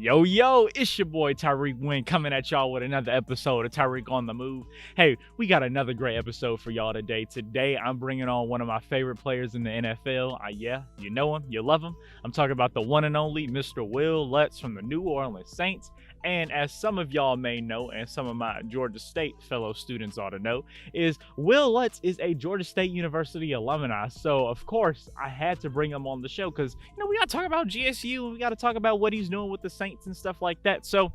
Yo, it's your boy Tyrik Wynn coming at y'all with another episode of Tyrik on the Move. Hey, we got another great episode for y'all today. Today, I'm bringing on one of my favorite players in the NFL. Yeah, you know him, you love him. I'm talking about the one and only Mr. Wil Lutz from the New Orleans Saints. And as some of y'all may know, and some of my Georgia State fellow students ought to know, is Wil Lutz is a Georgia State University alumni. So, of course, I had to bring him on the show because, we got to talk about GSU and we got to talk about what he's doing with the Saints and stuff like that. So,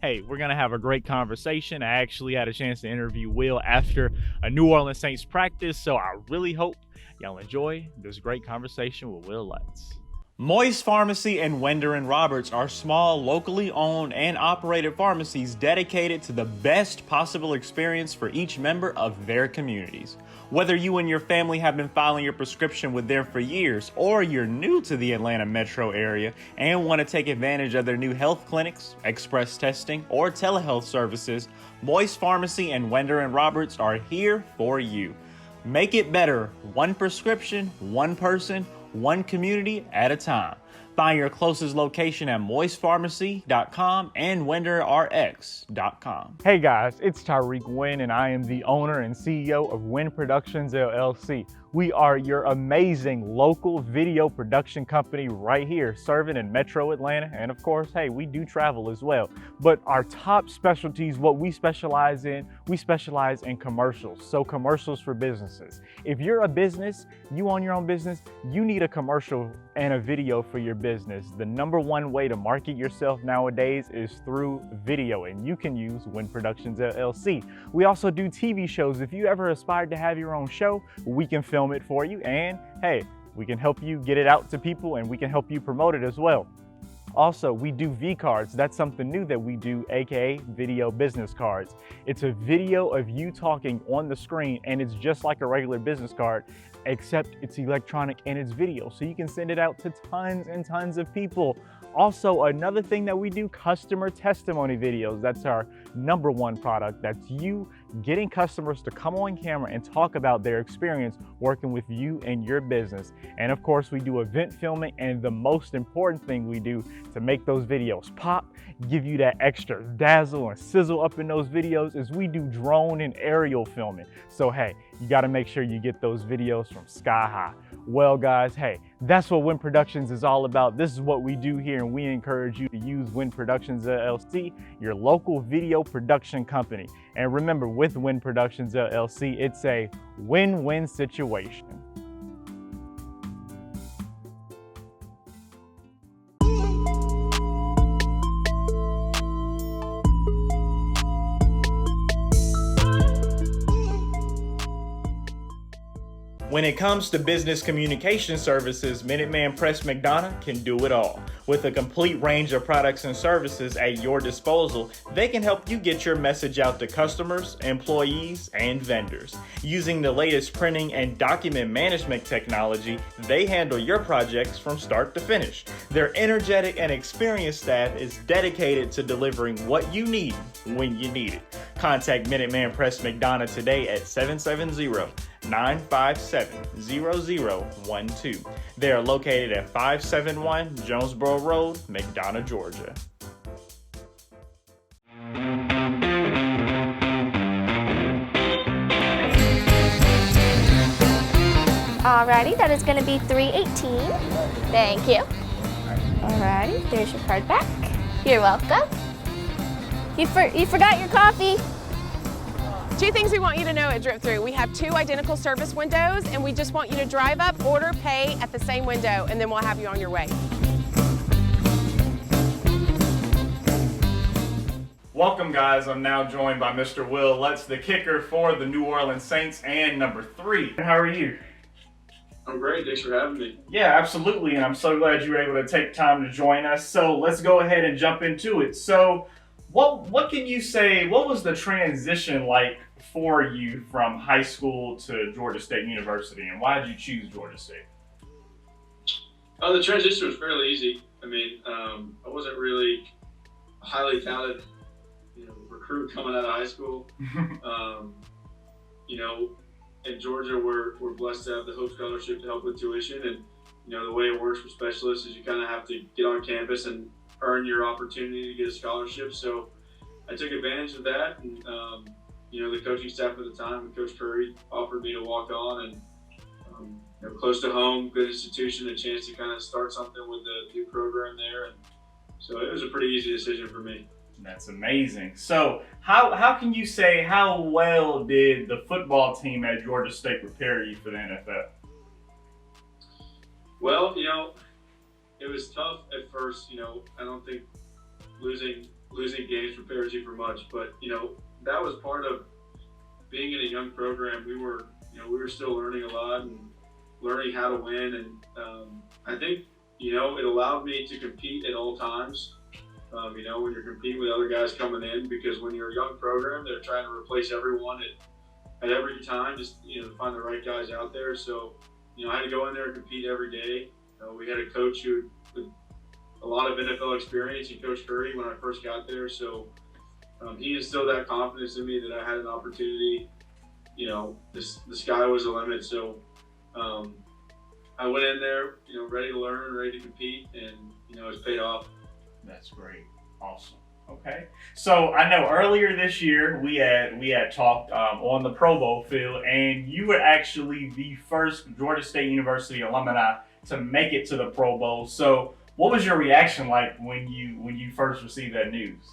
hey, we're going to have a great conversation. I actually had a chance to interview Wil after a New Orleans Saints practice. So, I really hope y'all enjoy this great conversation with Wil Lutz. Moye's Pharmacy and Wender and Roberts are small, locally owned and operated pharmacies dedicated to the best possible experience for each member of their communities. Whether you and your family have been filing your prescription with them for years, or you're new to the Atlanta metro area and want to take advantage of their new health clinics, express testing, or telehealth services, Moye's Pharmacy and Wender and Roberts are here for you. Make it better, one prescription, one person, one community at a time. Find your closest location at moyespharmacy.com and wenderrx.com. Hey guys, it's Tyrik Wynn and I am the owner and CEO of Wynn Productions LLC. We are your amazing local video production company right here, serving in Metro Atlanta. And of course, hey, we do travel as well. But our top specialties, what we specialize in commercials. So commercials for businesses. If you're a business, you own your own business, you need a commercial and a video for your business. The number one way to market yourself nowadays is through video, and you can use Wynn Productions LLC. We also do TV shows. If you ever aspired to have your own show, we can film it for you, and hey, we can help you get it out to people and we can help you promote it as well. Also, we do V-cards. That's something new that we do, aka video business cards. It's a video of you talking on the screen and it's just like a regular business card, except it's electronic and it's video. So you can send it out to tons and tons of people. Also, another thing that we do, customer testimony videos. That's our number one product. That's you getting customers to come on camera and talk about their experience working with you and your business. And of course, we do event filming, and the most important thing we do to make those videos pop, give you that extra dazzle and sizzle up in those videos, is we do drone and aerial filming. So hey, you got to make sure you get those videos from sky high. Well guys, hey, that's what Wynn Productions is all about. This is what we do here, and we encourage you to use Wynn Productions LLC, your local video production company. And remember, with Wynn Productions LLC, it's a win-win situation. When it comes to business communication services, Minuteman Press McDonough can do it all. With a complete range of products and services at your disposal, they can help you get your message out to customers, employees, and vendors. Using the latest printing and document management technology, they handle your projects from start to finish. Their energetic and experienced staff is dedicated to delivering what you need when you need it. Contact Minuteman Press McDonough today at 770-957-0012. They are located at 571 Jonesboro Road, McDonough, Georgia. Alrighty, that is going to be $3.18. Thank you. Alrighty, there's your card back. You're welcome. You forgot your coffee. Two things we want you to know at Drip-Thru. We have two identical service windows, and we just want you to drive up, order, pay at the same window, and then we'll have you on your way. Welcome guys, I'm now joined by Mr. Wil Lutz, the kicker for the New Orleans Saints and number 3. How are you? I'm great, thanks for having me. Yeah, absolutely, and I'm so glad you were able to take time to join us. So let's go ahead and jump into it. So what can you say, what was the transition like for you from high school to Georgia State University, and why did you choose Georgia State? The transition was fairly easy. I mean, I wasn't really a highly talented, recruit coming out of high school. In Georgia, we're blessed to have the Hope Scholarship to help with tuition, and the way it works for specialists is you kind of have to get on campus and earn your opportunity to get a scholarship. So I took advantage of that, and the coaching staff at the time, Coach Curry, offered me to walk on, and close to home, good institution, a chance to kind of start something with the new program there, and so it was a pretty easy decision for me. That's amazing. So how can you say, how well did the football team at Georgia State prepare you for the NFL? Well, it was tough at first. I don't think losing games prepares you for much, but that was part of being in a young program. We were still learning a lot and learning how to win, and I think it allowed me to compete at all times. When you're competing with other guys coming in, because when you're a young program, they're trying to replace everyone at every time, just to find the right guys out there. So I had to go in there and compete every day. We had a coach who with a lot of NFL experience, and Coach Curry, when I first got there. So he instilled that confidence in me that I had an opportunity. The sky was the limit. So I went in there, ready to learn, ready to compete, and it's paid off. That's great. Awesome. Okay. So I know earlier this year we had talked on the Pro Bowl field, and you were actually the first Georgia State University alumni to make it to the Pro Bowl. So what was your reaction like when you first received that news?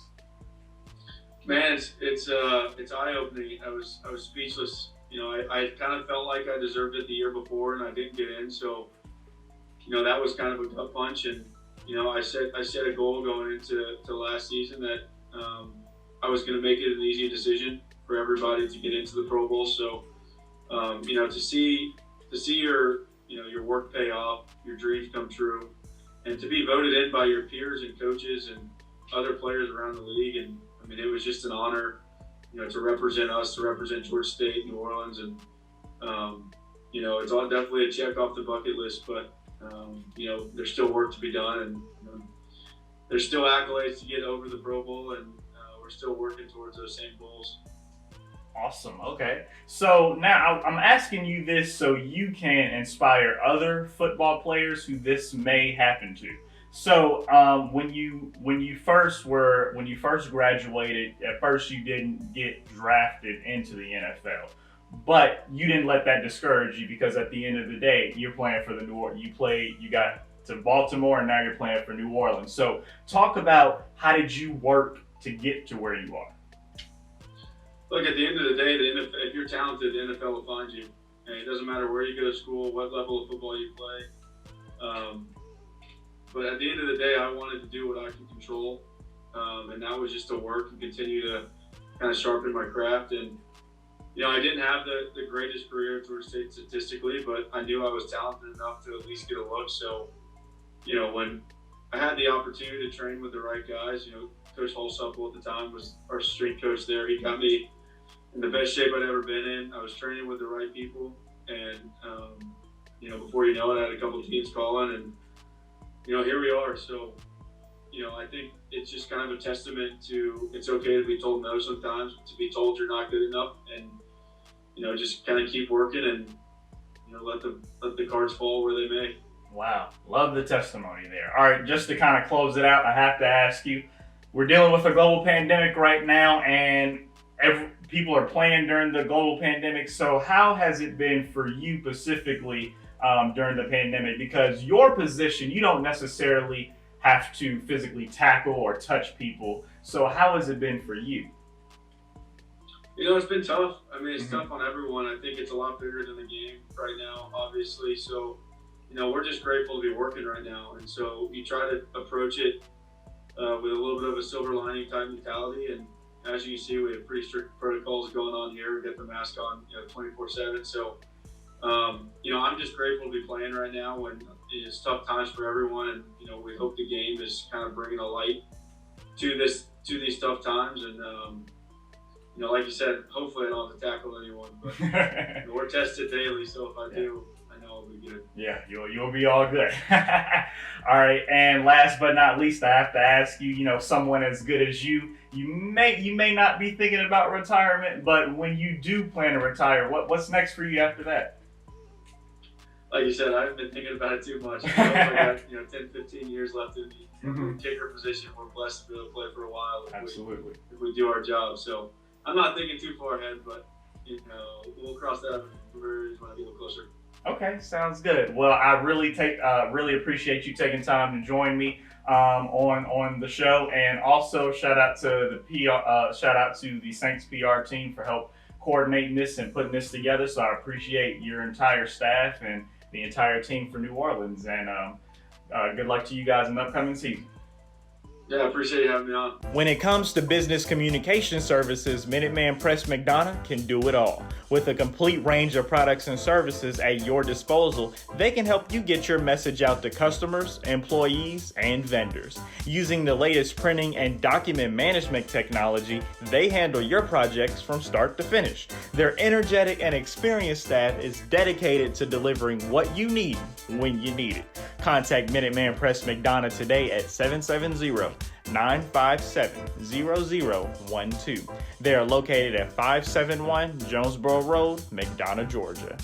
Man, it's eye-opening. I was speechless. I kind of felt like I deserved it the year before, and I didn't get in. So that was kind of a gut punch, and I set a goal going into last season that I was going to make it an easy decision for everybody to get into the Pro Bowl. So to see your work pay off, your dreams come true, and to be voted in by your peers and coaches and other players around the league, and it was just an honor, to represent us, to represent Georgia State, New Orleans, and it's all definitely a check off the bucket list, but there's still work to be done, and there's still accolades to get over the Pro Bowl, and we're still working towards those same goals. Awesome. Okay. So now I'm asking you this so you can inspire other football players who this may happen to. So when you first graduated, at first you didn't get drafted into the NFL. But you didn't let that discourage you, because at the end of the day, you're playing for you got to Baltimore, and now you're playing for New Orleans. So talk about, how did you work to get to where you are? Look, at the end of the day, if you're talented, the NFL will find you. And it doesn't matter where you go to school, what level of football you play. But at the end of the day, I wanted to do what I can control. And that was just to work and continue to kind of sharpen my craft. And I didn't have the greatest career at Georgia State statistically, but I knew I was talented enough to at least get a look. So, when I had the opportunity to train with the right guys, Coach Holsupple at the time was our strength coach there. He got me in the best shape I'd ever been in. I was training with the right people, and before you know it, I had a couple of teams calling, and here we are. So, I think it's just kind of a testament to, it's okay to be told no sometimes, to be told you're not good enough, and just kind of keep working, and let the cards fall where they may. Wow, love the testimony there. All right, just to kind of close it out, I have to ask you, we're dealing with a global pandemic right now, and people are playing during the global pandemic. So how has it been for you specifically during the pandemic? Because your position, you don't necessarily have to physically tackle or touch people. So how has it been for you? It's been tough. It's tough on everyone. I think it's a lot bigger than the game right now, obviously. So, we're just grateful to be working right now. And so you try to approach it with a little bit of a silver lining type mentality. And as you can see, we have pretty strict protocols going on here. We get the mask on, 24/7. So, I'm just grateful to be playing right now when it's tough times for everyone. And, we hope the game is kind of bringing a light to these tough times. And, like you said, hopefully I don't have to tackle anyone, but we're tested daily. So if I do, I know I'll be good. Yeah, you'll be all good. All right, and last but not least, I have to ask you, someone as good as you may not be thinking about retirement, but when you do plan to retire, what's next for you after that? like you said, I haven't been thinking about it too much. I got 10, 15 years left in the kicker position. We're blessed to be able to play for a while. If we do our job. So I'm not thinking too far ahead, but we'll cross that bridge when I get a little closer. Okay, sounds good. Well, I really appreciate you taking time to join me on the show, and also shout out to the Saints PR team for help coordinating this and putting this together. So I appreciate your entire staff and the entire team for New Orleans, and good luck to you guys in the upcoming season. Yeah, I appreciate you having me on. When it comes to business communication services, Minuteman Press McDonough can do it all. With a complete range of products and services at your disposal, they can help you get your message out to customers, employees, and vendors. Using the latest printing and document management technology, they handle your projects from start to finish. Their energetic and experienced staff is dedicated to delivering what you need when you need it. Contact Minuteman Press McDonough today at 770-957-0012. They are located at 571 Jonesboro Road, McDonough, Georgia.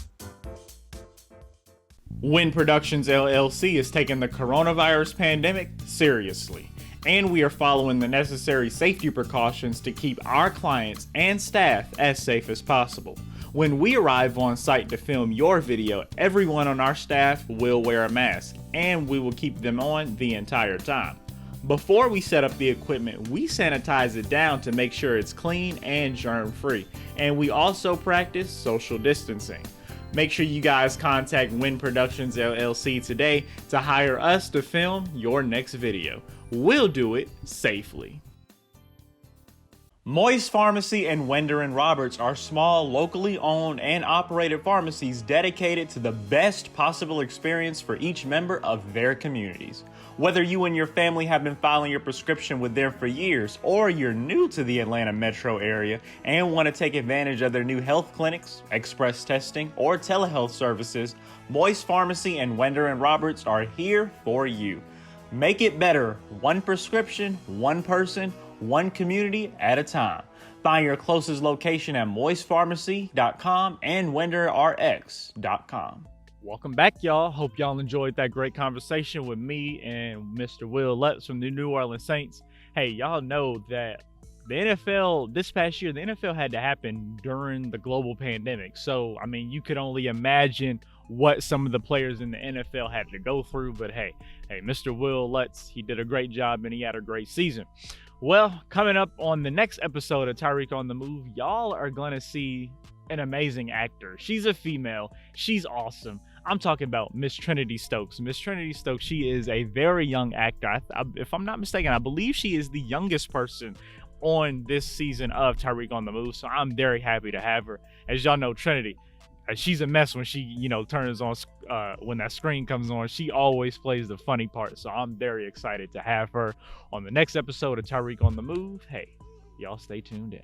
Wynn Productions LLC is taking the coronavirus pandemic seriously, and we are following the necessary safety precautions to keep our clients and staff as safe as possible. When we arrive on site to film your video, everyone on our staff will wear a mask, and we will keep them on the entire time. Before we set up the equipment, we sanitize it down to make sure it's clean and germ-free, and we also practice social distancing. Make sure you guys contact Wynn Productions LLC today to hire us to film your next video. We'll do it safely. Moye's Pharmacy and Wender and Roberts are small, locally owned and operated pharmacies dedicated to the best possible experience for each member of their communities. Whether you and your family have been filing your prescription with them for years, or you're new to the Atlanta metro area and want to take advantage of their new health clinics, express testing, or telehealth services, Moye's Pharmacy and Wender and Roberts are here for you. Make it better, one prescription, one person, one community at a time. Find your closest location at moyespharmacy.com and wenderrx.com. Welcome back, y'all. Hope y'all enjoyed that great conversation with me and Mr. Wil Lutz from the New Orleans Saints. Hey, y'all know that the NFL, this past year, the NFL had to happen during the global pandemic. So, I mean, you could only imagine what some of the players in the NFL had to go through. But hey, Mr. Wil Lutz, he did a great job and he had a great season. Well, coming up on the next episode of Tyrik on the Move, y'all are going to see an amazing actor. She's a female. She's awesome. I'm talking about Miss Trinity Stokes. Miss Trinity Stokes, she is a very young actor. If I'm not mistaken, I believe she is the youngest person on this season of Tyrik on the Move. So I'm very happy to have her. As y'all know, Trinity, she's a mess when she, turns on, when that screen comes on. She always plays the funny part. So I'm very excited to have her on the next episode of Tyrik on the Move. Hey, y'all stay tuned in.